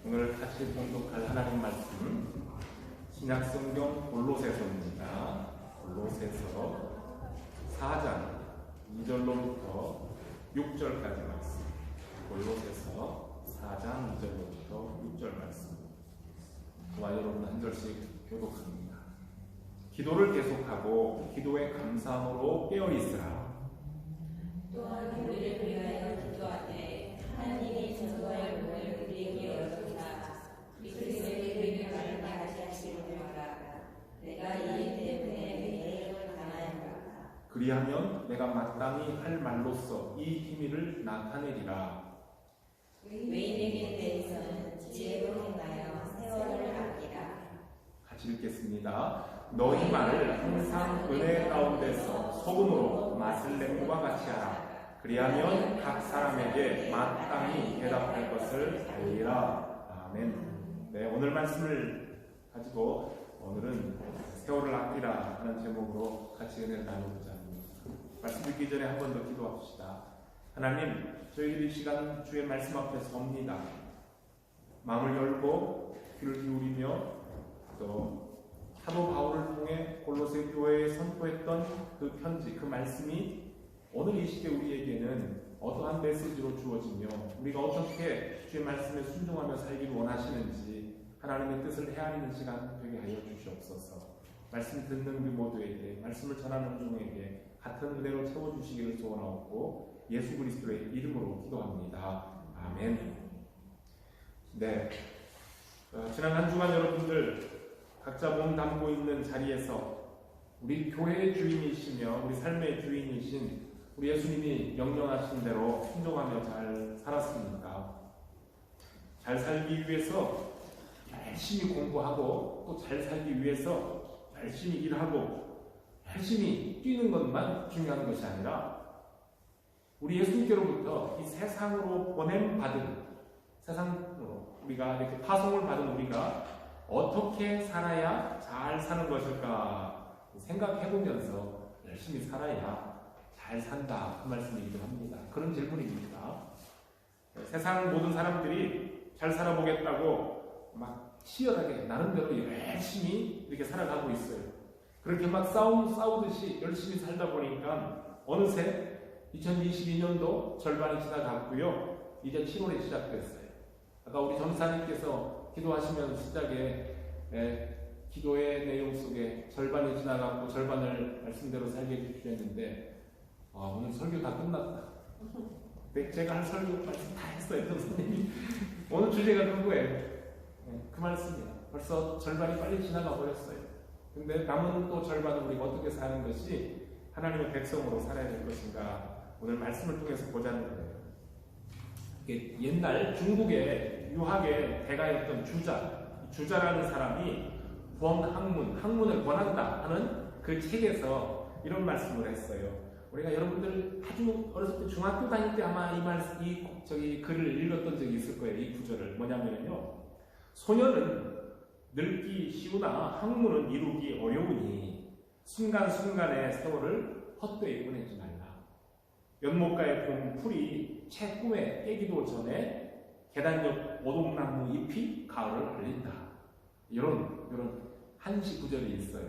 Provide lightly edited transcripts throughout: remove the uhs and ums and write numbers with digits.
오늘 같이 봉독할 하나님 말씀 신약성경 골로새서입니다. 골로새서 4장 2절로부터 6절까지 말씀. 골로새서 4장 2절로부터 6절 말씀. 저와 여러분 한 절씩 교독합니다. 기도를 계속하고 기도에 감사함으로 깨어있으라. 또한 우리를 위하여 기도하되 하나님이 전도할 문을 우리에게 열어주사 그리스도의 의를 말하게 하시는 바라. 내가 이 때문에 매일 강하노라. 그리하면 내가 마땅히 할 말로써 이 비밀을 나타내리라. 의인에게 대해서는 지혜로 행하여 세월을 아끼라. 같이 읽겠습니다. 너희 말을 항상 은혜 가운데서 소금으로 맛을 낸 것과 같이 하라. 그리하면 각 사람에게 마땅히 대답할 것을 알리라. 아멘. 네, 오늘 말씀을 가지고 오늘은 세월을 아끼라 하는 제목으로 같이 은혜를 나누고자 합니다. 말씀 읽기 전에 한 번 더 기도합시다. 하나님, 저희들이 이 시간 주의 말씀 앞에 섭니다. 마음을 열고 귀를 기울이며 또 사도 바울을 통해 골로새 교회에 선포했던 그 편지, 그 말씀이 오늘 이 시대 우리에게는 어떠한 메시지로 주어지며 우리가 어떻게 주의 말씀에 순종하며 살기를 원하시는지 하나님의 뜻을 헤아리는 시간 되게 하여 주시옵소서. 말씀 듣는 우리 모두에게, 말씀을 전하는 종에게 같은 은혜로 채워주시기를 소원하옵고 예수 그리스도의 이름으로 기도합니다. 아멘. 네, 지난 한 주간 여러분들 각자 몸 담고 있는 자리에서 우리 교회의 주인이시며 우리 삶의 주인이신 우리 예수님이 명령하신 대로 순종하며 잘 살았습니까? 잘 살기 위해서 열심히 공부하고 또 잘 살기 위해서 열심히 일하고 열심히 뛰는 것만 중요한 것이 아니라 우리 예수님께로부터 이 세상으로 보냄받은, 세상으로 우리가 이렇게 파송을 받은 우리가 어떻게 살아야 잘 사는 것일까 생각해보면서 열심히 살아야 잘 산다, 그 말씀이기도 합니다. 그런 질문입니다. 세상 모든 사람들이 잘 살아보겠다고 막 치열하게 나름대로 열심히 이렇게 살아가고 있어요. 그렇게 막 싸우듯이 열심히 살다 보니까 어느새 2022년도 절반이 지나갔고요. 이제 7월이 시작됐어요. 아까 우리 전사님께서 기도하시면 시작에 기도의 내용 속에 절반이 지나갔고 절반을 말씀대로 살게 해주셨는데 오늘 설교 다 끝났다. 제가 할 설교 말씀 다 했어요, 선생님이. 오늘 주제가 그거예요. 그 말씀이에요. 벌써 절반이 빨리 지나가 버렸어요. 근데 남은 또 절반은 우리가 어떻게 사는 것이 하나님의 백성으로 살아야 될 것인가 오늘 말씀을 통해서 보자는 거예요. 옛날 중국의 유학의 대가였던 주자라는 사람이 학문을 권한다 하는 그 책에서 이런 말씀을 했어요. 우리가 여러분들 아주 어렸을 때 중학교 다닐 때 아마 이 글을 읽었던 적이 있을 거예요. 이 구절을 뭐냐면요, 소년은 늙기 쉬우나 학문은 이루기 어려우니 순간순간의 세월을 헛되이 보내지 말라. 연못가에 본 풀이 채 꿈에 깨기도 전에 계단 옆 오동나무 잎이 가을을 알린다. 이런 한시 구절이 있어요.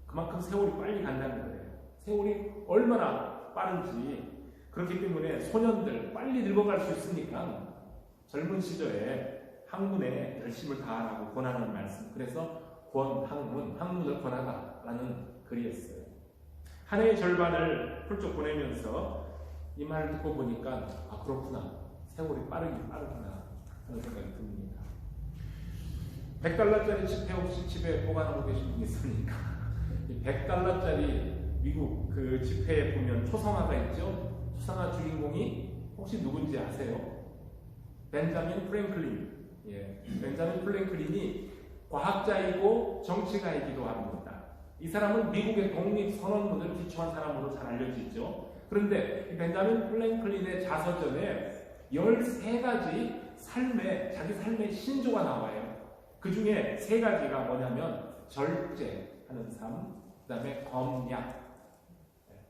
그만큼 세월이 빨리 간다는 거예요. 세월이 얼마나 빠른지. 그렇기 때문에 소년들 빨리 늙어갈 수 있으니까 젊은 시절에 학문에 열심을 다하라고 권하는 말씀. 그래서 학문을 권하다라는 글이었어요. 한 해의 절반을 훌쩍 보내면서 이 말을 듣고 보니까 그렇구나, 세월이 빠르구나 하는 생각이 듭니다. 100달러짜리 지폐 혹시 집에 보관하고 계신 분 있습니까? 이 100달러짜리 미국 그 지폐에 보면 초상화가 있죠? 초상화 주인공이 혹시 누군지 아세요? 벤자민 프랭클린. 벤자민 프랭클린이 과학자이고 정치가이기도 합니다. 이 사람은 미국의 독립선언문을 기초한 사람으로 잘 알려지죠. 그런데 벤자민 프랭클린의 자서전에 13가지 자기 삶의 신조가 나와요. 그 중에 3가지가 뭐냐면 절제하는 삶, 그 다음에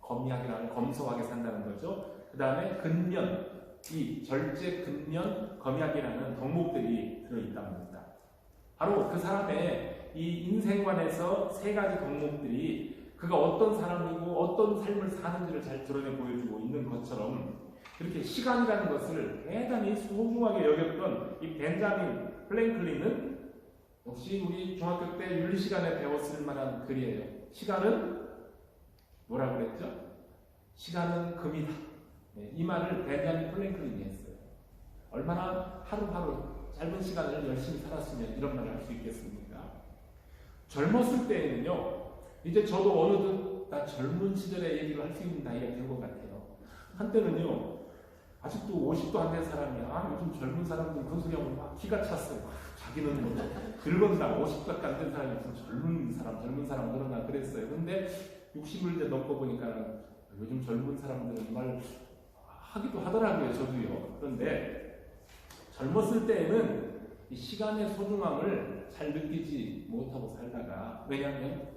검약이라는 검소하게 산다는 거죠. 그 다음에 근면, 이 절제, 근년, 검약이라는 덕목들이 들어있다고 합니다. 바로 그 사람의 이 인생관에서 세 가지 덕목들이 그가 어떤 사람이고 어떤 삶을 사는지를 잘 드러내 보여주고 있는 것처럼, 이렇게 시간이라는 것을 대단히 소중하게 여겼던 이 벤자민 프랭클린은 역시 우리 중학교 때 윤리 시간에 배웠을 만한 글이에요. 시간은 뭐라고 그랬죠? 시간은 금이다. 네, 이 말을 벤자민 프랭클린이 했어요. 얼마나 하루하루 짧은 시간을 열심히 살았으면 이런 말을 할 수 있겠습니까? 젊었을 때에는요, 이제 저도 어느덧 나 젊은 시절의 얘기를 할 수 있는 나이가 된 것 같아요. 한때는요, 아직도 50도 안 된 사람이 요즘 젊은 사람들 그런 소리 하면 막 기가 찼어요. 자기는 뭐 늙었나 50밖에 안 된 사람이 무슨 젊은 사람 그러나 그랬어요. 근데 60을 이제 넘고 보니까 요즘 젊은 사람들은 말 하기도 하더라고요. 저도요. 그런데 젊었을 때에는 이 시간의 소중함을 잘 느끼지 못하고 살다가, 왜냐하면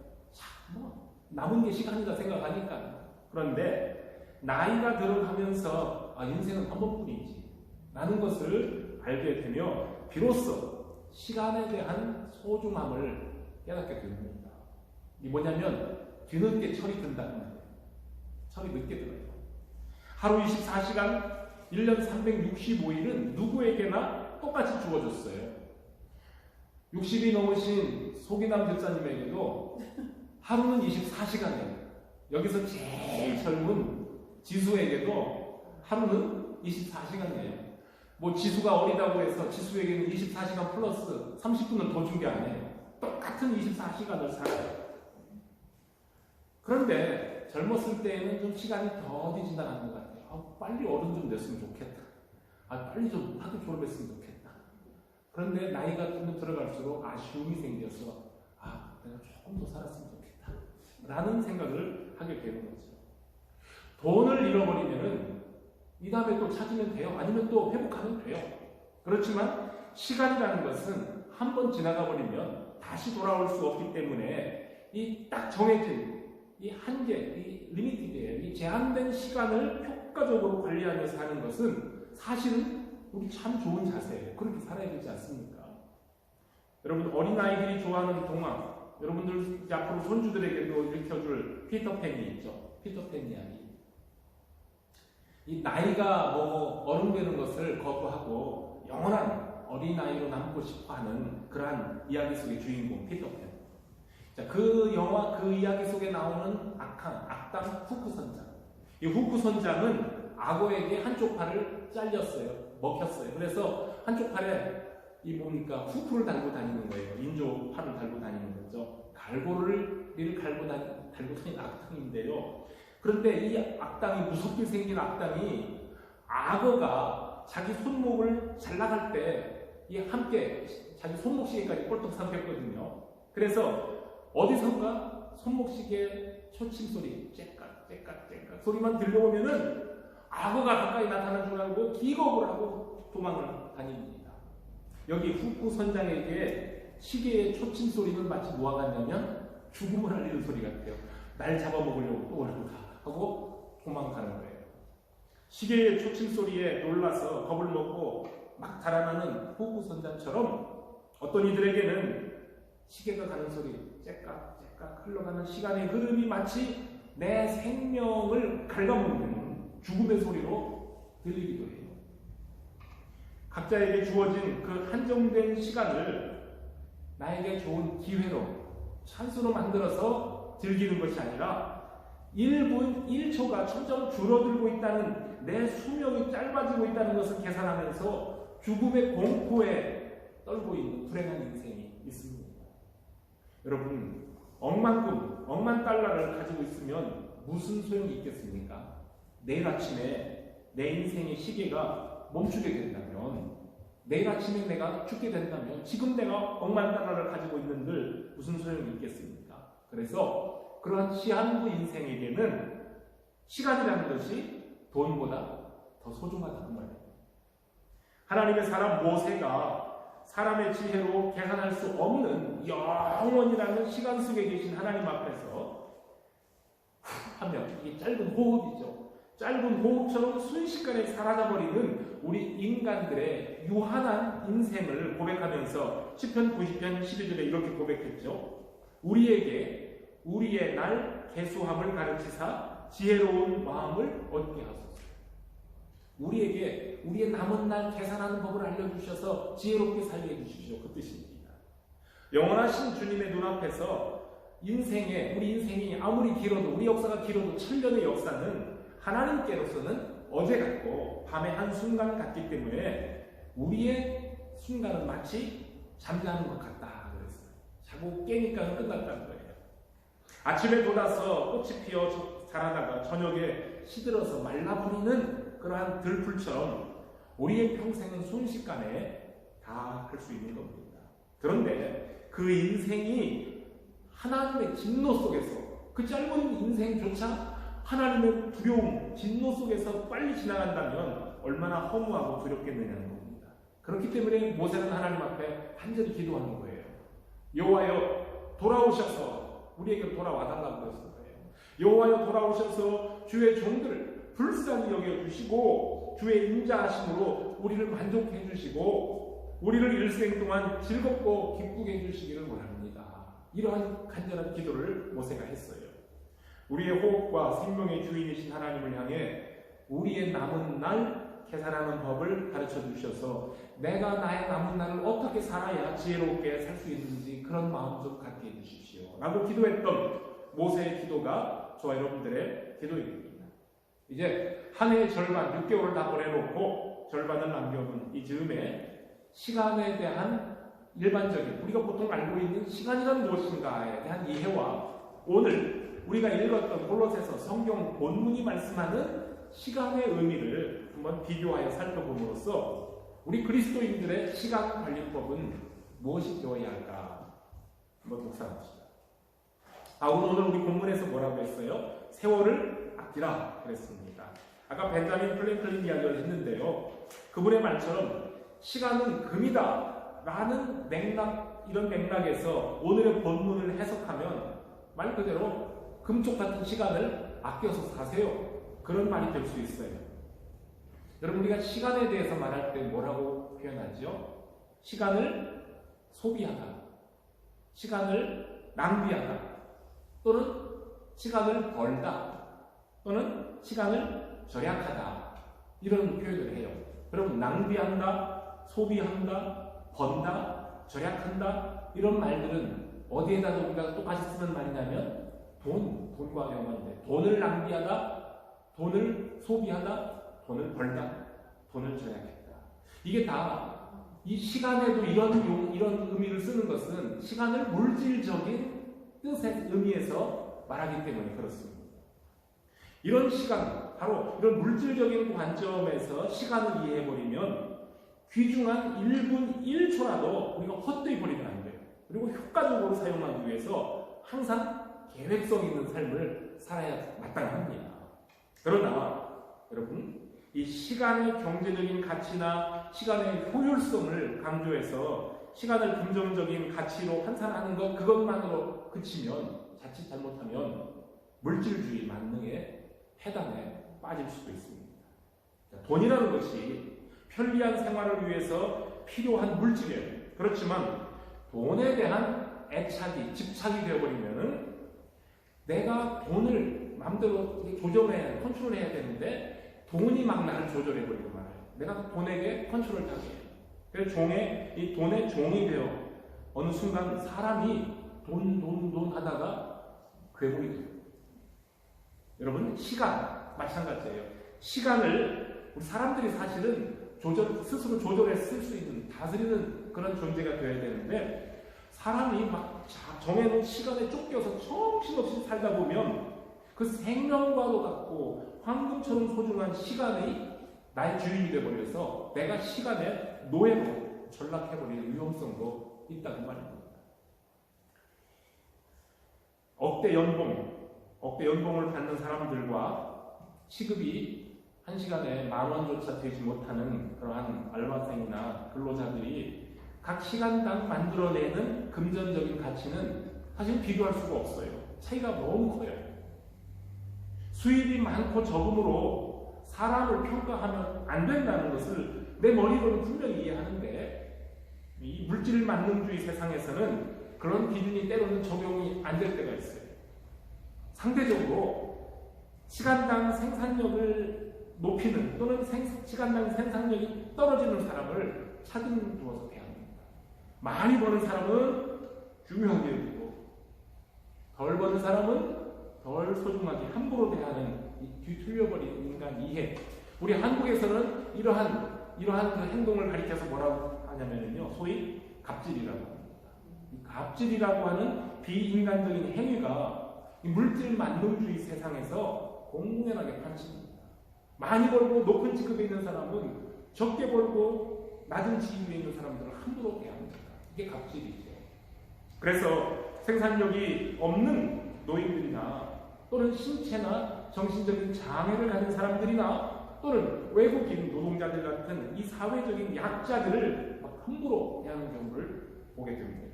뭐 남은 게 시간이다 생각하니까. 그런데 나이가 들어가면서 인생은 한 번뿐이지 라는 것을 알게 되며 비로소 시간에 대한 소중함을 깨닫게 됩니다. 이게 뭐냐면 뒤늦게 철이 든다는 거예요. 철이 늦게 들어요. 하루 24시간 1년 365일은 누구에게나 똑같이 주어졌어요. 60이 넘으신 소기남 집사님에게도 하루는 24시간이에요. 여기서 제일 젊은 지수에게도 하루는 24시간이에요. 뭐 지수가 어리다고 해서 지수에게는 24시간 플러스 30분을 더 준 게 아니에요. 똑같은 24시간을 살아요. 그런데 젊었을 때에는 좀 시간이 더디 지나가는 것 같아요. 빨리 어른 좀 됐으면 좋겠다. 빨리 좀 학교 졸업했으면 좋겠다. 그런데 나이가 좀 들어갈수록 아쉬움이 생겨서 내가 조금 더 살았으면 좋겠다 라는 생각을 하게 되는 거죠. 돈을 잃어버리면은 이 다음에 또 찾으면 돼요. 아니면 또 회복하면 돼요. 그렇지만 시간이라는 것은 한 번 지나가 버리면 다시 돌아올 수 없기 때문에 이 딱 정해진 이 한계, 이 리미티드예요. 이 제한된 시간을 효과적으로 관리하며 사는 것은 사실은 우리 참 좋은 자세예요. 그렇게 살아야 되지 않습니까? 여러분, 어린아이들이 좋아하는 동화, 여러분들 이제 앞으로 손주들에게도 읽혀줄 피터팬이 있죠. 피터팬 이야기. 이 나이가 먹어 어른 되는 것을 거부하고 영원한 어린아이로 남고 싶어하는 그러한 이야기 속의 주인공 피터팬. 자, 그 영화, 그 이야기 속에 나오는 악당 후크 선장. 이 후크 선장은 악어에게 한쪽 팔을 잘렸어요. 먹혔어요. 그래서 한쪽 팔에 이 뭡니까? 후크를 달고 다니는 거예요. 인조 팔을 달고 다니는 거죠. 갈고리를 달고 다니는 악당인데요. 그런데 이 악당이, 무섭게 생긴 악당이 악어가 자기 손목을 잘 나갈 때 이 함께 자기 손목시계까지 꼴떡 삼켰거든요. 그래서 어디선가 손목시계 초침 소리, 째깍 소리만 들려오면은 악어가 가까이 나타난 줄 알고 기겁을 하고 도망을 다닙니다. 여기 후쿠 선장에게 시계의 초침 소리는 마치 뭐와 같냐면 죽음을 알리는 소리 같아요. 날 잡아먹으려고 또 오는가 하고 도망가는 거예요. 시계의 초침 소리에 놀라서 겁을 먹고 막 달아나는 후쿠 선장처럼 어떤 이들에게는 시계가 가는 소리, 째깍 흘러가는 시간의 흐름이 마치 내 생명을 갉아먹는 죽음의 소리로 들리기도 해요. 각자에게 주어진 그 한정된 시간을 나에게 좋은 기회로, 찬스로 만들어서 즐기는 것이 아니라 1분 1초가 점점 줄어들고 있다는, 내 수명이 짧아지고 있다는 것을 계산하면서 죽음의 공포에 떨고 있는 불행한 인생이 있습니다. 여러분, 억만 달러를 가지고 있으면 무슨 소용이 있겠습니까? 내일 아침에 내 인생의 시계가 멈추게 된다면, 내일 아침에 내가 죽게 된다면 지금 내가 억만 달러를 가지고 있는들 무슨 소용이 있겠습니까? 그래서 그러한 시한부 인생에게는 시간이라는 것이 돈보다 더 소중하다는 말이에요. 하나님의 사람 모세가 사람의 지혜로 계산할 수 없는 영원이라는 시간 속에 계신 하나님 앞에서 한 명, 이게 짧은 호흡이죠. 짧은 호흡처럼 순식간에 사라져버리는 우리 인간들의 유한한 인생을 고백하면서 시편 90편 12절에 이렇게 고백했죠. 우리에게 우리의 날 계수함을 가르치사 지혜로운 마음을 얻게 하소서. 우리에게 우리의 남은 날 계산하는 법을 알려주셔서 지혜롭게 살게 해주십시오. 그 뜻입니다. 영원하신 주님의 눈앞에서 우리 인생이 아무리 길어도, 우리 역사가 길어도 천년의 역사는 하나님께로서는 어제 같고 밤의 한순간 같기 때문에 우리의 순간은 마치 잠자는 것 같다 그랬어요. 자고 깨니까 끝났다는 거예요. 아침에 돋아서 꽃이 피어 자라다가 저녁에 시들어서 말라버리는 그러한 들풀처럼 우리의 평생은 순식간에 다 할 수 있는 겁니다. 그런데 그 인생이 하나님의 진노 속에서, 그 짧은 인생조차 하나님의 두려움, 진노 속에서 빨리 지나간다면 얼마나 허무하고 두렵겠느냐는 겁니다. 그렇기 때문에 모세는 하나님 앞에 간절히 기도하는 거예요. 여호와여 돌아오셔서 우리에게 돌아와달라고 했을 거예요. 여호와여 돌아오셔서 주의 종들을 불쌍히 여겨주시고 주의 인자하심으로 우리를 만족해 주시고 우리를 일생 동안 즐겁고 기쁘게 해주시기를 원합니다. 이러한 간절한 기도를 모세가 했어요. 우리의 호흡과 생명의 주인이신 하나님을 향해 우리의 남은 날 계산하는 법을 가르쳐 주셔서 내가 나의 남은 날을 어떻게 살아야 지혜롭게 살 수 있는지 그런 마음 좀 갖게 해주십시오 라고 기도했던 모세의 기도가 저와 여러분들의 기도입니다. 이제 한 해의 절반 6개월을 다 보내놓고 절반을 남겨둔 이 즈음에 시간에 대한 일반적인, 우리가 보통 알고 있는 시간이란 무엇인가에 대한 이해와 오늘 우리가 읽었던 골로새서 성경 본문이 말씀하는 시간의 의미를 한번 비교하여 살펴봄으로써 우리 그리스도인들의 시간 관리법은 무엇이 되어야 할까 한번 묵상합시다. 오늘 우리 본문에서 뭐라고 했어요? 세월을 아끼라 그랬습니다. 아까 벤자민 플랭클린 이야기를 했는데요. 그분의 말처럼 시간은 금이다 라는 맥락, 이런 맥락에서 오늘의 본문을 해석하면 말 그대로 금쪽 같은 시간을 아껴서 사세요. 그런 말이 될 수 있어요. 여러분, 우리가 시간에 대해서 말할 때 뭐라고 표현하죠? 시간을 소비하다, 시간을 낭비하다, 또는 시간을 벌다, 또는 시간을 절약하다, 이런 표현을 해요. 여러분, 낭비한다, 소비한다, 번다, 절약한다, 이런 말들은 어디에다 우리가 똑같이 쓰는 말이냐면 돈과 연관돼. 돈을 낭비하다, 돈을 소비하다, 돈을 벌다, 돈을 절약했다. 이게 다 이 시간에도 이런 의미를 쓰는 것은 시간을 물질적인 뜻의 의미에서 말하기 때문에 그렇습니다. 이런 시간, 바로 이런 물질적인 관점에서 시간을 이해해버리면 귀중한 1분 1초라도 우리가 헛되이 버리면 안 돼요. 그리고 효과적으로 사용하기 위해서 항상 계획성 있는 삶을 살아야 마땅합니다. 그러나 여러분, 이 시간의 경제적인 가치나 시간의 효율성을 강조해서 시간을 긍정적인 가치로 환산하는 것, 그것만으로 그치면 자칫 잘못하면 물질주의 만능의 해당에 빠질 수도 있습니다. 돈이라는 것이 편리한 생활을 위해서 필요한 물질이에요. 그렇지만 돈에 대한 애착이, 집착이 되어버리면은 내가 돈을 마음대로 조정해야, 컨트롤해야 되는데 돈이 막 나를 조절해버리고 말아요. 내가 돈에게 컨트롤 타게 해요. 그래서 이 돈의 종이 되어 어느 순간 사람이 돈 하다가 괴물이 돼요. 여러분, 시간 마찬가지예요. 시간을 우리 사람들이 사실은 스스로 조절해 쓸 수 있는, 다스리는 그런 존재가 되어야 되는데 사람이 막 정해놓은 시간에 쫓겨서 정신없이 살다 보면 그 생명과도 같고 황금처럼 소중한 시간이 나의 주인이 되어버려서 내가 시간의 노예로 전락해버리는 위험성도 있다는 말입니다. 억대 연봉을 받는 사람들과 시급이 한 시간에 10,000원조차 되지 못하는 그러한 알바생이나 근로자들이 각 시간당 만들어내는 금전적인 가치는 사실 비교할 수가 없어요. 차이가 너무 커요. 수입이 많고 적음으로 사람을 평가하면 안 된다는 것을 내 머리로는 분명히 이해하는데 이 물질 만능주의 세상에서는 그런 기준이 때로는 적용이 안 될 때가 있어요. 상대적으로 시간당 생산력을 높이는 또는 시간당 생산력이 떨어지는 사람을 차등 두어서 대합니다. 많이 버는 사람은 중요하게 여기고 덜 버는 사람은 덜 소중하게 함부로 대하는 이 뒤틀려버린 인간 이해. 우리 한국에서는 이러한 그 행동을 가리켜서 뭐라고 하냐면요, 소위 갑질이라고 합니다. 이 갑질이라고 하는 비인간적인 행위가 이 물질 만능주의 세상에서 공공연하게 판치입니다. 많이 벌고 높은 직급에 있는 사람은 적게 벌고 낮은 직급에 있는 사람들을 함부로 대합니다. 이게 갑질이죠. 그래서 생산력이 없는 노인들이나 또는 신체나 정신적인 장애를 가진 사람들이나 또는 외국인 노동자들 같은 이 사회적인 약자들을 막 함부로 대하는 경우를 보게 됩니다.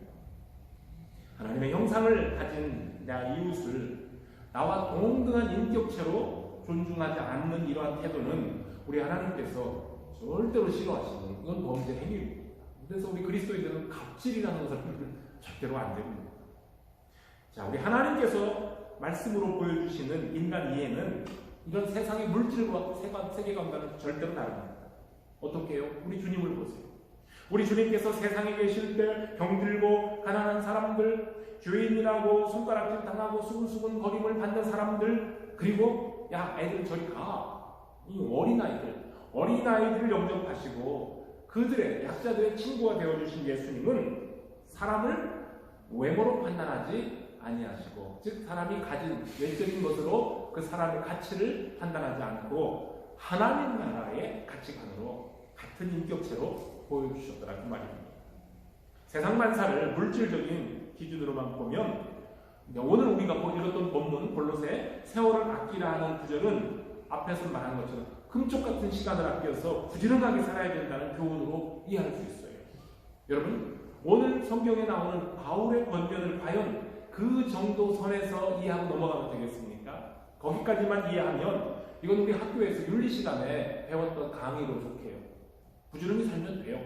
하나님의 형상을 가진 내 이웃을 나와 동등한 인격체로 존중하지 않는 이러한 태도는 우리 하나님께서 절대로 싫어하시는 이건 범죄 행위입니다. 그래서 우리 그리스도인들은 갑질이라는 것을 절대로 안 됩니다. 자, 우리 하나님께서 말씀으로 보여주시는 인간 이해는 이런 세상의 물질과 세계관과는 절대로 다릅니다. 어떻게 해요? 우리 주님을 보세요. 우리 주님께서 세상에 계실 때 병들고 가난한 사람들, 죄인이라고 손가락질 당하고 수근수근 거림을 받는 사람들, 그리고 야 애들 저리 가, 이 어린아이들을 영접하시고 그들의 약자들의 친구가 되어주신 예수님은 사람을 외모로 판단하지 아니하시고, 즉 사람이 가진 외적인 것으로 그 사람의 가치를 판단하지 않고 하나님 나라의 가치관으로 같은 인격체로 보여주셨더라 그 말입니다. 세상 만사를 물질적인 기준으로만 보면 오늘 우리가 읽었던 본문 골로새 세월을 아끼라 하는 구절은 앞에서 말한 것처럼 금쪽 같은 시간을 아껴서 부지런하게 살아야 된다는 교훈으로 이해할 수 있어요. 여러분, 오늘 성경에 나오는 바울의 권면을 과연 그 정도 선에서 이해하고 넘어가면 되겠습니까? 거기까지만 이해하면 이건 우리 학교에서 윤리 시간에 배웠던 강의로 속해요. 부지런히 살면 돼요.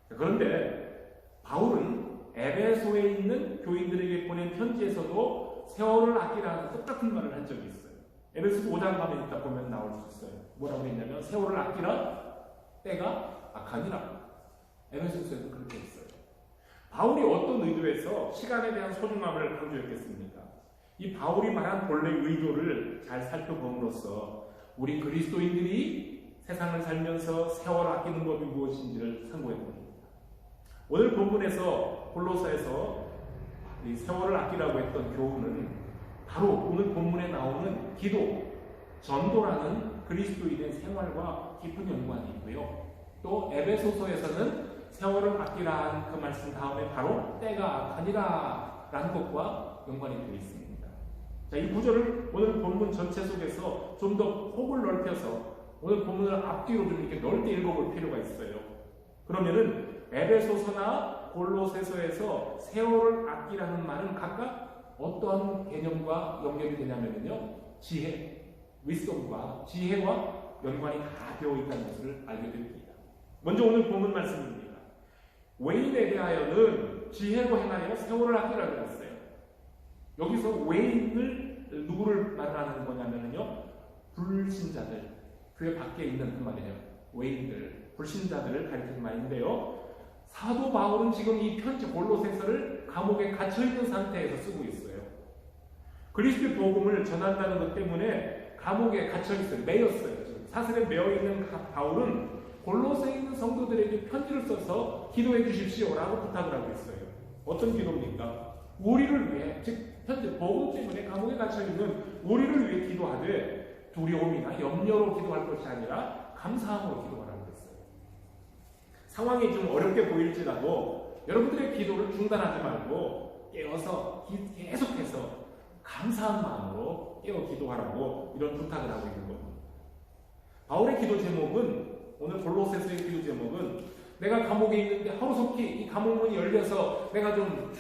그런데 바울은 에베소에 있는 교인들에게 보낸 편지에서도 세월을 아끼라는 똑같은 말을 한 적이 있어요. 에베소 5장 가면 이따 보면 나올 수 있어요. 뭐라고 했냐면 세월을 아끼라 때가 악하니라. 에베소서에도 그렇게 했어요. 바울이 어떤 의도에서 시간에 대한 소중함을 강조했겠습니까? 이 바울이 말한 본래 의도를 잘 살펴봄으로써 우리 그리스도인들이 세상을 살면서 세월을 아끼는 법이 무엇인지를 참고해 봅니다. 오늘 본문에서 골로새에서 이 세월을 아끼라고 했던 교훈은 바로 오늘 본문에 나오는 기도, 전도라는 그리스도인의 생활과 깊은 연관이 있고요. 또 에베소서에서는 세월을 아끼라 한 그 말씀 다음에 바로 때가 악하니라 라는 것과 연관이 되어 있습니다. 자, 이 구절을 오늘 본문 전체 속에서 좀 더 폭을 넓혀서 오늘 본문을 앞뒤로 좀 이렇게 넓게 읽어볼 필요가 있어요. 그러면은 에베소서나 골로새서에서 세월을 아끼라는 말은 각각 어떠한 개념과 연결이 되냐면요, 지혜, 윗성과 지혜와 연관이 다 되어 있다는 것을 알게 됩니다. 먼저 오늘 본문 말씀입니다. 외인에 대하여는 지혜로 행하여 세월을 아끼라고 했어요. 여기서 외인을 누구를 말하는 거냐면요, 불신자들, 교회 밖에 있는 그 말이에요. 외인들, 불신자들을 가리키는 말인데요. 사도 바울은 지금 이 편지 골로새서를 감옥에 갇혀있는 상태에서 쓰고 있어요. 그리스도의 복음을 전한다는 것 때문에 감옥에 갇혀있어요. 매였어요. 지금 사슬에 매어있는 바울은 골로새에 있는 성도들에게 편지를 써서 기도해 주십시오라고 부탁을 하고 있어요. 어떤 기도입니까? 우리를 위해, 즉 현재 복음 때문에 감옥에 갇혀있는 우리를 위해 기도하되 두려움이나 염려로 기도할 것이 아니라 감사함으로 기도하라고 했어요. 상황이 좀 어렵게 보일지라도 여러분들의 기도를 중단하지 말고 깨어서 계속해서 감사한 마음으로 깨어 기도하라고 이런 부탁을 하고 있는 겁니다. 바울의 기도 제목은, 오늘 골로새서의 기도 제목은 내가 감옥에 있는데 하루속히 이 감옥문이 열려서 내가 좀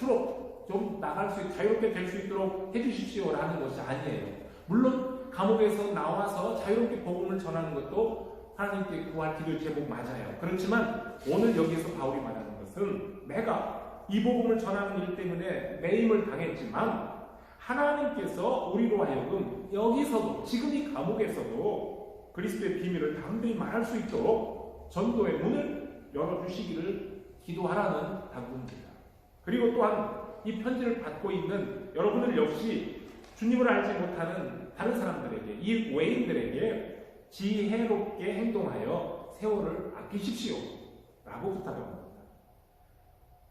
나갈 수, 자유롭게 될 수 있도록 해주십시오라는 것이 아니에요. 물론 감옥에서 나와서 자유롭게 복음을 전하는 것도 하나님께 구할 기도의 제목 맞아요. 그렇지만 오늘 여기서 바울이 말하는 것은 내가 이 복음을 전하는 일 때문에 매임을 당했지만 하나님께서 우리로 하여금 여기서도 지금 이 감옥에서도 그리스도의 비밀을 담대히 말할 수 있도록 전도의 문을 열어주시기를 기도하라는 당부입니다. 그리고 또한 이 편지를 받고 있는 여러분들 역시 주님을 알지 못하는 다른 사람들에게, 이 외인들에게 지혜롭게 행동하여 세월을 아끼십시오 라고 부탁합니다.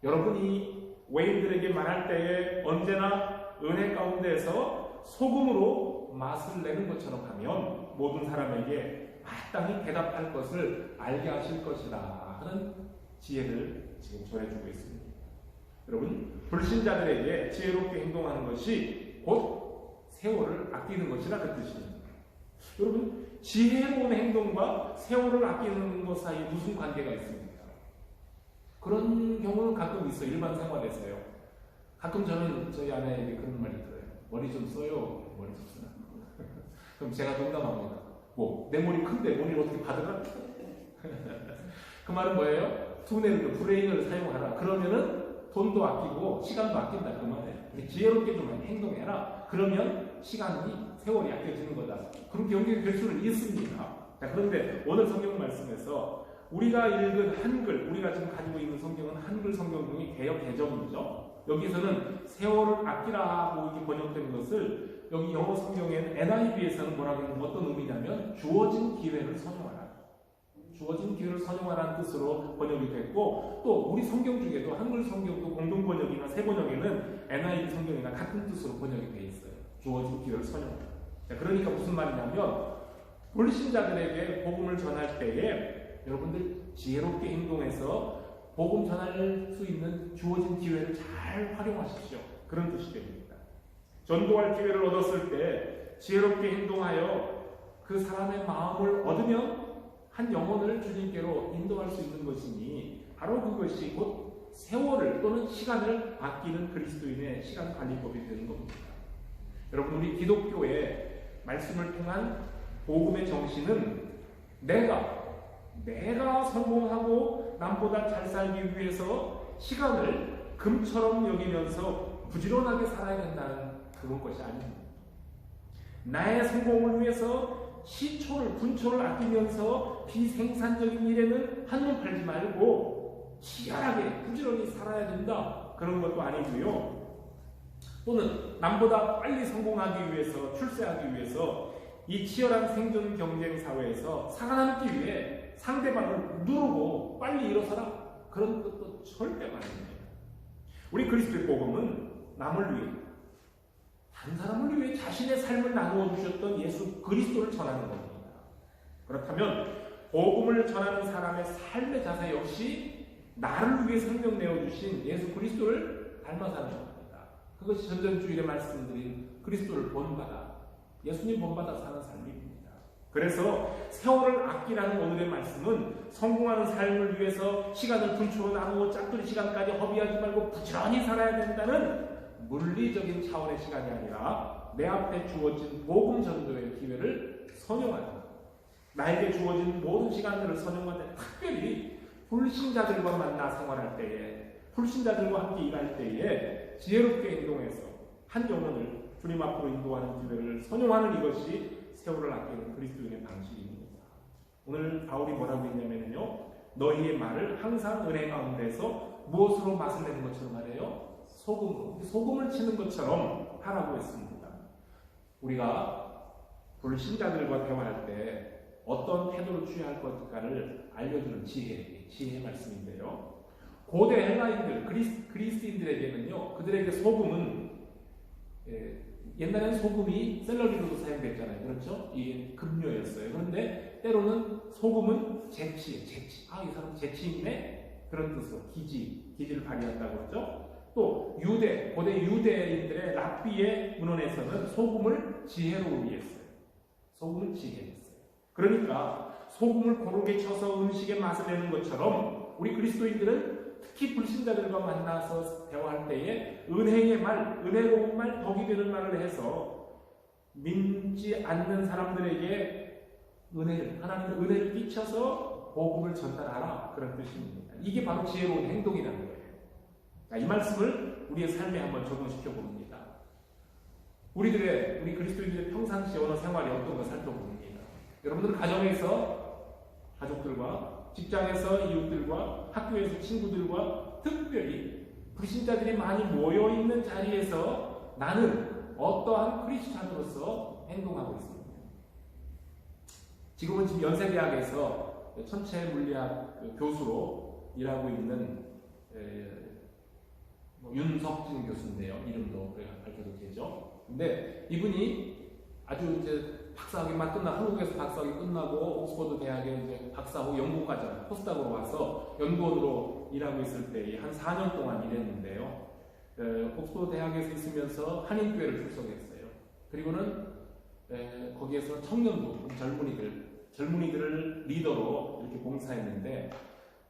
여러분이 외인들에게 말할 때에 언제나 은혜 가운데서 소금으로 맛을 내는 것처럼 하면 모든 사람에게 마땅히 대답할 것을 알게 하실 것이다 하는 지혜를 지금 전해주고 있습니다. 여러분, 불신자들에게 지혜롭게 행동하는 것이 곧 세월을 아끼는 것이라는 뜻입니다. 여러분, 지혜로운 행동과 세월을 아끼는 것 사이에 무슨 관계가 있습니까? 그런 경우는 가끔 있어요. 일반 생활에서요. 가끔 저는 저희 아내에게 그런 말이 들어요. 머리 좀 써요. 머리 좀 쓰나? 그럼 제가 농담합니다. 뭐, 내 머리 큰데 머리를 어떻게 받으라? 그 말은 뭐예요? 두뇌를, 브레인을 사용하라. 그러면은 돈도 아끼고 시간도 아낀다. 그 말이에요. 지혜롭게 좀 행동해라. 그러면 시간이, 세월이 아껴지는 거다. 그렇게 연결될 수는 있습니다. 자, 그런데 오늘 성경 말씀에서 우리가 읽은 한글, 우리가 지금 가지고 있는 성경은 한글 성경 중에 개역 개정이죠. 여기서는 세월을 아끼라고 이렇게 번역된 것을 여기 영어 성경에는 NIV에서는 뭐라고 하는 어떤 의미냐면 주어진 기회를 선용하라. 주어진 기회를 선용하라는 뜻으로 번역이 됐고 또 우리 성경 중에도 한글 성경도 공동 번역이나 새 번역에는 NIV 성경이나 같은 뜻으로 번역이 되어 있어요. 주어진 기회를 선용하라. 그러니까 무슨 말이냐면 불신자들에게 복음을 전할 때에 여러분들 지혜롭게 행동해서 복음 전할 수 있는 주어진 기회를 잘 활용하십시오. 그런 뜻이 됩니다. 전도할 기회를 얻었을 때 지혜롭게 행동하여 그 사람의 마음을 얻으면 한 영혼을 주님께로 인도할 수 있는 것이니 바로 그것이 곧 세월을 또는 시간을 아끼는 그리스도인의 시간 관리법이 되는 겁니다. 여러분, 우리 기독교의 말씀을 통한 복음의 정신은 내가 성공하고 남보다 잘 살기 위해서 시간을 금처럼 여기면서 부지런하게 살아야 된다는 그런 것이 아닙니다. 나의 성공을 위해서 시초를, 분초를 아끼면서 비생산적인 일에는 한눈 팔지 말고 치열하게 부지런히 살아야 된다. 그런 것도 아니고요. 또는 남보다 빨리 성공하기 위해서, 출세하기 위해서 이 치열한 생존 경쟁 사회에서 살아남기 위해 상대방을 누르고 빨리 일어서라. 그런 것도 절대 아닙니다. 우리 그리스도의 복음은 남을 위해, 한 사람을 위해 자신의 삶을 나누어 주셨던 예수 그리스도를 전하는 겁니다. 그렇다면 복음을 전하는 사람의 삶의 자세 역시 나를 위해 생명 내어주신 예수 그리스도를 닮아 사는 겁니다. 그것이 전전주일에 말씀드린 그리스도를 본받아, 예수님 본받아 사는 삶입니다. 그래서 세월을 아끼라는 오늘의 말씀은 성공하는 삶을 위해서 시간을 분초로 나누어 짝돌이 시간까지 허비하지 말고 부지런히 살아야 된다는 물리적인 차원의 시간이 아니라 내 앞에 주어진 복음 전도의 기회를 선용하는, 나에게 주어진 모든 시간들을 선용하되 특별히 불신자들과 만나 생활할 때에, 불신자들과 함께 일할 때에 지혜롭게 행동해서 한 영혼을 주님 앞으로 인도하는 기회를 선용하는 이것이 세월을 아끼는 그리스도인의 방식입니다. 오늘 바울이 뭐라고 했냐면요, 너희의 말을 항상 은혜 가운데서 무엇으로 맛을 내는 것처럼 하래요? 소금으로. 소금을 치는 것처럼 하라고 했습니다. 우리가 불신자들과 대화할 때 어떤 태도를 취해야 할 것인가를 알려주는 지혜의 말씀인데요. 고대 헬라인들, 그리스인들에게는요, 그들에게 소금은 옛날에는 소금이 샐러리로도 사용됐잖아요. 그렇죠? 이게 급료였어요. 그런데 때로는 소금은 재치. 이 사람 재치 있네? 그런 뜻으로 기지를 발휘한다고 그러죠. 또 고대 유대인들의 랍비의 문헌에서는 소금을 지혜로 의미했어요. 소금은 지혜였어요. 그러니까 소금을 고르게 쳐서 음식에 맛을 내는 것처럼 우리 그리스도인들은 특히 불신자들과 만나서 대화할 때에 은혜의 말, 은혜로운 말, 덕이 되는 말을 해서 믿지 않는 사람들에게 하나님의 은혜를 끼쳐서 복음을 전달하라, 그런 뜻입니다. 이게 바로 지혜로운 행동이라는 거예요. 이 말씀을 우리의 삶에 한번 적용시켜 봅니다. 우리 그리스도인들의 평상시 언어 생활이 어떤 거 살펴봅니다. 여러분들은 가정에서 가족들과, 직장에서 이웃들과, 학교에서 친구들과, 특별히 불신자들이 많이 모여있는 자리에서 나는 어떠한 크리스찬으로서 행동하고 있습니다. 지금은 지금 연세대학에서 천체 물리학 교수로 일하고 있는 윤석진 교수인데요. 이름도 밝혀도 되죠. 근데 이분이 아주 이제 박사학위만 한국에서 박사학위 끝나고 옥스퍼드 대학에 이제 박사 후 영국까지 포스닥으로 와서 연구원으로 일하고 있을 때 한 4년 동안 일했는데요. 옥스퍼드 대학에서 있으면서 한인교회를 출석했어요. 그리고는 거기에서 청년부, 젊은이들을 리더로 이렇게 봉사했는데,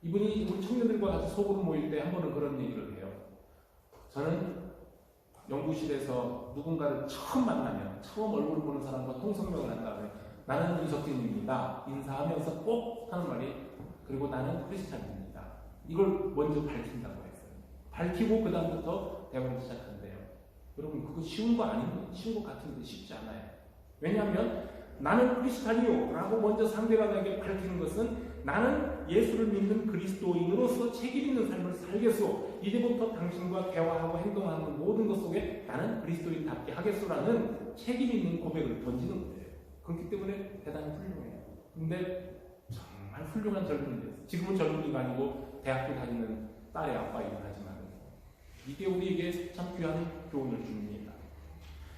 이분이 우리 청년들과 같이 속으로 모일 때 한 번은 그런 얘기를 해요. 저는 연구실에서 누군가를 처음 만나면, 처음 얼굴 보는 사람과 통성명을 한 다음에 나는 윤석진입니다, 인사하면서 꼭 하는 말이, 그리고 나는 크리스찬입니다, 이걸 먼저 밝힌다고 했어요. 밝히고 그 다음부터 대화를 시작한대요. 여러분, 그거 쉬운 거 아닙니다. 쉬운 것 같은데 쉽지 않아요. 왜냐하면 나는 크리스찬이요 라고 먼저 상대방에게 밝히는 것은 나는 예수를 믿는 그리스도인으로서 책임 있는 삶을 살겠소, 이제부터 당신과 대화하고 행동하는 모든 것 속에 나는 그리스도인답게 하겠소라는 책임 있는 고백을 던지는 거예요. 그렇기 때문에 대단히 훌륭해요. 근데 정말 훌륭한 젊은이들, 지금은 젊은이가 아니고 대학교 다니는 딸의 아빠이긴 하지만 이게 우리에게 참 귀한 교훈을 줍니다.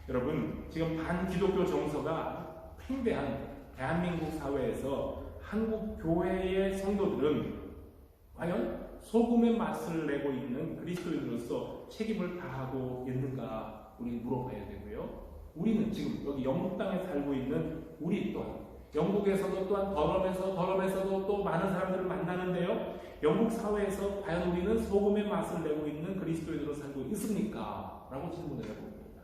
여러분, 지금 반기독교 정서가 팽배한 대한민국 사회에서 한국 교회의 성도들은 과연 소금의 맛을 내고 있는 그리스도인으로서 책임을 다하고 있는가, 우리 물어봐야 되고요. 우리는 지금 여기 영국 땅에 살고 있는 우리 또한, 영국에서도 또한 더럼에서도 또 많은 사람들을 만나는데요. 영국 사회에서 과연 우리는 소금의 맛을 내고 있는 그리스도인으로 살고 있습니까? 라고 질문을 해봅니다.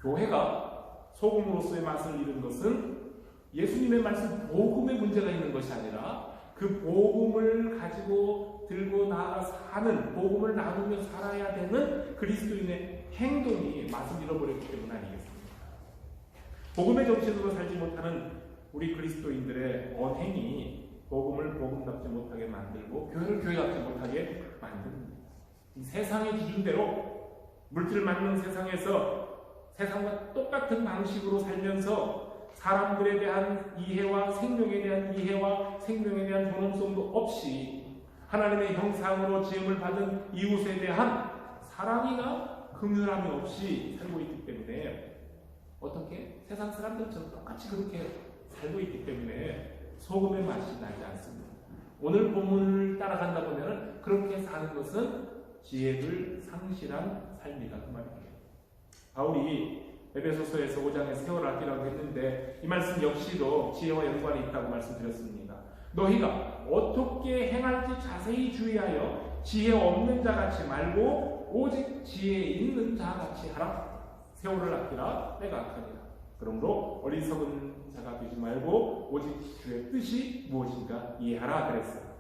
교회가 소금으로서의 맛을 잃은 것은 예수님의 말씀 복음의 문제가 있는 것이 아니라 그 복음을 가지고 들고 나아가 사는, 복음을 나누며 살아야 되는 그리스도인의 행동이 맛을 잃어버렸기 때문 아니겠습니까? 복음의 정신으로 살지 못하는 우리 그리스도인들의 언행이 복음을 복음답지 못하게 만들고 교회를 교회답지 못하게 만듭니다. 이 세상의 기준대로 물질 많는 세상에서 세상과 똑같은 방식으로 살면서 사람들에 대한 이해와 생명에 대한 이해와 생명에 대한 존엄성도 없이 하나님의 형상으로 지음을 받은 이웃에 대한 사랑이나 긍휼함이 없이 살고 있기 때문에, 어떻게 세상 사람들처럼 똑같이 그렇게 살고 있기 때문에 소금의 맛이 나지 않습니다. 오늘 본문을 따라간다 보면 그렇게 사는 것은 지혜를 상실한 삶이다, 그 말이에요. 바울이 에베소서에서 5장에 세월 아끼라고 했는데 이 말씀 역시도 지혜와 연관이 있다고 말씀드렸습니다. 너희가 어떻게 행할지 자세히 주의하여 지혜 없는 자 같이 말고 오직 지혜 있는 자 같이 하라. 세월을 아끼라, 때가 악하니라. 그러므로 어리석은 자가 되지 말고 오직 주의 뜻이 무엇인가 이해하라 그랬어요.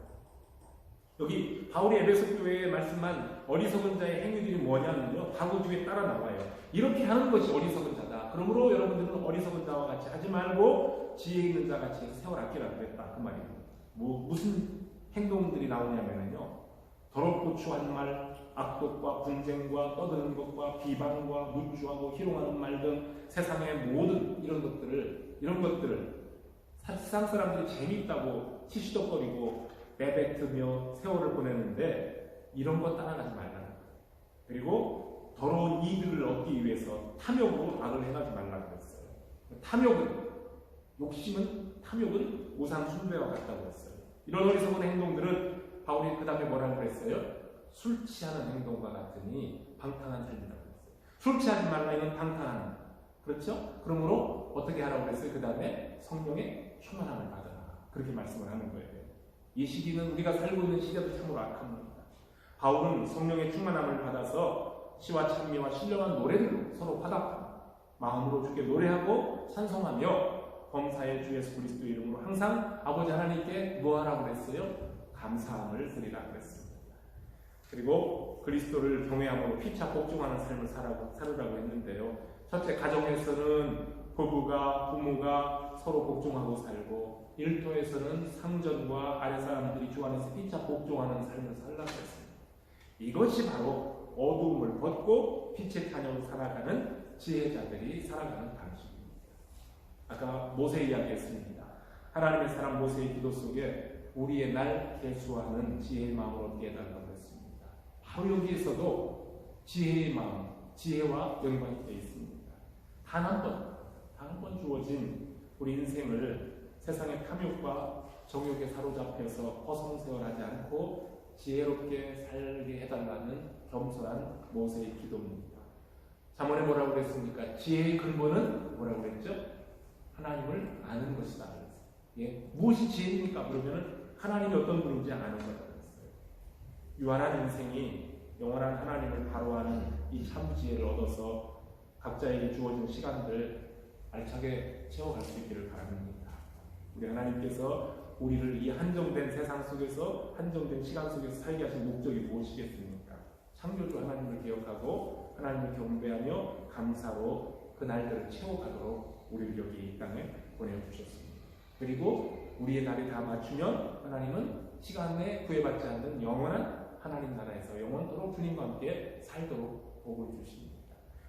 여기 바울이 에베소 교회에 말씀한 어리석은 자의 행위들이 뭐냐면요, 바로 뒤에 따라 나와요. 이렇게 하는 것이 어리석은 자다. 그러므로 여러분들은 어리석은 자와 같이 하지 말고 지혜 있는 자 같이 세월 아끼라 그랬다, 그 말이에요. 무슨 행동들이 나오냐면요, 더럽고 추한 말, 악독과 분쟁과 떠드는 것과 비방과 무주하고 희롱하는 말 등 세상의 모든 이런 것들을 세상 사람들이 재밌다고 시시덕거리고 내뱉으며 세월을 보내는데 이런 거 따라가지 말라는 거예요. 그리고 더러운 이득을 얻기 위해서 탐욕으로 악을 행하지 말라고 했어요. 탐욕은 우상 숭배와 같다고 했어요. 이런 어리석은 행동들은 바울이 그 다음에 뭐라고 그랬어요? 술 취하는 행동과 같으니 방탕한 삶이라고 했어요. 술 취하지 말라, 이건 방탕한, 그렇죠? 그러므로 어떻게 하라고 그랬어요? 그 다음에 성령의 충만함을 받아라, 그렇게 말씀을 하는 거예요. 이 시기는 우리가 살고 있는 시대도 참으로 악합니다. 바울은 성령의 충만함을 받아서 시와 찬미와 신령한 노래들로 서로 화답합니다. 마음으로 주께 노래하고 찬송하며 범사의 주 예수 그리스도의 이름으로 항상 아버지 하나님께 뭐하라고 그랬어요? 감사함을 드리라 그랬습니다. 그리고 그리스도를 경외함으로 피차 복종하는 삶을 살으라고 했는데요. 첫째, 가정에서는 부부가 부모가 서로 복종하고 살고, 일터에서는 상전과 아래 사람들이 주 안에서 피차 복종하는 삶을 살라고 했습니다. 이것이 바로 어두움을 벗고 빛의 자녀로 살아가는 지혜자들이 살아가는 방식입니다. 아까 모세 이야기했습니다. 하나님의 사람 모세의 기도 속에 우리의 날 계수하는 지혜의 마음을 얻게 해달라고 했습니다. 바로 여기에서도 지혜의 마음, 지혜와 연관이 되어 있습니다. 단 한 번 주어진 우리 인생을 세상의 탐욕과 정욕에 사로잡혀서 허송세월하지 않고 지혜롭게 살게 해달라는 겸손한 모세의 기도입니다. 잠언에 뭐라고 그랬습니까? 지혜의 근본은 뭐라고 그랬죠? 하나님을 아는 것이다. 예? 무엇이 지혜입니까? 그러면 하나님이 어떤 분인지 아는 거다 그랬어요. 유한한 인생이 영원한 하나님을 바로하는 이 참 지혜를 얻어서 각자에게 주어진 시간들 알차게 채워갈 수 있기를 바랍니다. 우리 하나님께서 우리를 이 한정된 세상 속에서 한정된 시간 속에서 살게 하신 목적이 무엇이겠습니까? 창조주 하나님을 기억하고 하나님을 경배하며 감사로 그 날들을 채워가도록 우리를 여기 이 땅에 보내주셨습니다. 그리고 우리의 날이 다 맞추면 하나님은 시간 내에 구애받지 않는 영원한 하나님 나라에서 영원토록 주님과 함께 살도록 복을 주십니다.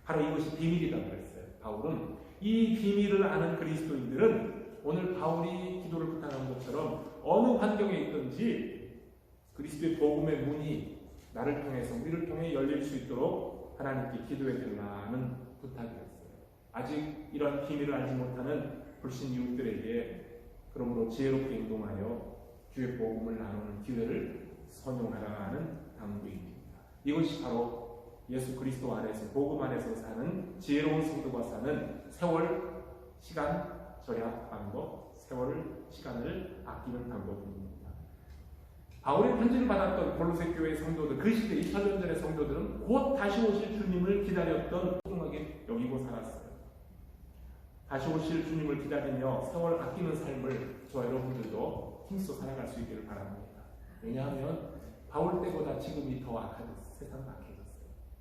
바로 이것이 비밀이라고 그랬어요. 바울은 이 비밀을 아는 그리스도인들은 오늘 바울이 기도를 부탁한 것처럼 어느 환경에 있든지 그리스도의 복음의 문이 나를 통해서 우리를 통해 열릴 수 있도록 하나님께 기도해 달라는 부탁이었어요. 아직 이런 비밀을 알지 못하는 불신 이웃들에게 그러므로 지혜롭게 행동하여 주의 복음을 나누는 기회를 선용하라는 당부입니다. 이것이 바로 예수 그리스도 안에서 복음 안에서 사는 지혜로운 성도가 사는 세월 시간 절약 방법, 세월 시간을 아끼는 방법입니다. 바울의 편지를 받았던 골로새 교회 성도들, 그 시대 2000년 전의 성도들은 곧 다시 오실 주님을 기다렸던 소중하게 여기고 살았어요. 다시 오실 주님을 기다리며 세월 아끼는 삶을 저와 여러분들도 힘써 살아갈 수 있기를 바랍니다. 왜냐하면 바울 때보다 지금이 더 악해졌어요. 세상은 악해졌어요.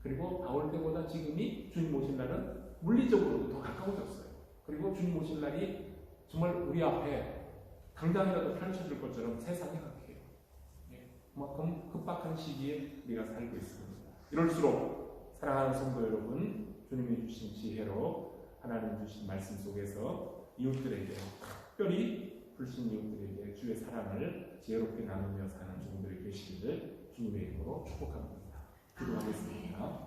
그리고 바울 때보다 지금이 주님 오실 날은 물리적으로도 더 가까워졌어요. 그리고 주님 오실 날이 정말 우리 앞에 당장이라도 펼쳐질 것처럼 세상이 악해요. 그만큼 급박한 시기에 우리가 살고 있습니다. 이럴수록 사랑하는 성도 여러분, 주님이 주신 지혜로 하나님 주신 말씀 속에서 이웃들에게, 특별히 불신 이웃들에게 주의 사랑을 지혜롭게 나누며 사는 종들이 계시기를 주님의 이름으로 축복합니다. 기도하겠습니다.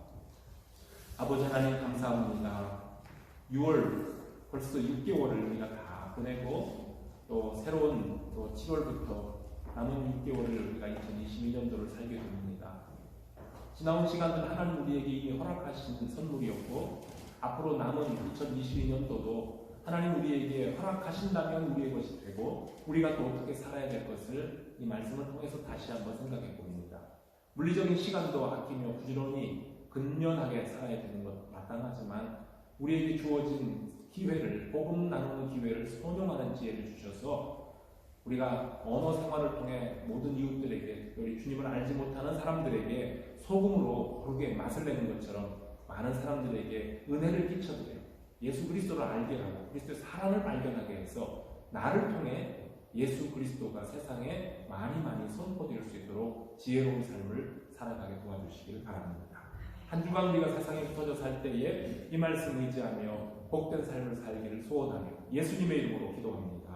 아버지 하나님 감사합니다. 6월 벌써 6개월을 우리가 다 보내고 또 새로운 또 7월부터 남은 6개월을 우리가 2022년도를 살게 됩니다. 지나온 시간은 하나님 우리에게 이미 허락하신 선물이었고 앞으로 남은 2022년도도 하나님 우리에게 허락하신다면 우리의 것이 되고 우리가 또 어떻게 살아야 될 것을 이 말씀을 통해서 다시 한번 생각해 봅니다. 물리적인 시간도 아끼며 부지런히 근면하게 살아야 되는 것 마땅하지만 우리에게 주어진 기회를, 복음 나누는 기회를 선용하는 지혜를 주셔서 우리가 언어 생활을 통해 모든 이웃들에게, 특별히 주님을 알지 못하는 사람들에게 소금으로 거룩의 맛을 내는 것처럼 많은 사람들에게 은혜를 끼쳐드려요. 예수 그리스도를 알게 하고 그리스도의 사랑을 발견하게 해서 나를 통해 예수 그리스도가 세상에 많이 선포될 수 있도록 지혜로운 삶을 살아가게 도와주시길 바랍니다. 한 주간 우리가 세상에 흩어져 살 때에 이 말씀 의지하며 복된 삶을 살기를 소원하며 예수님의 이름으로 기도합니다.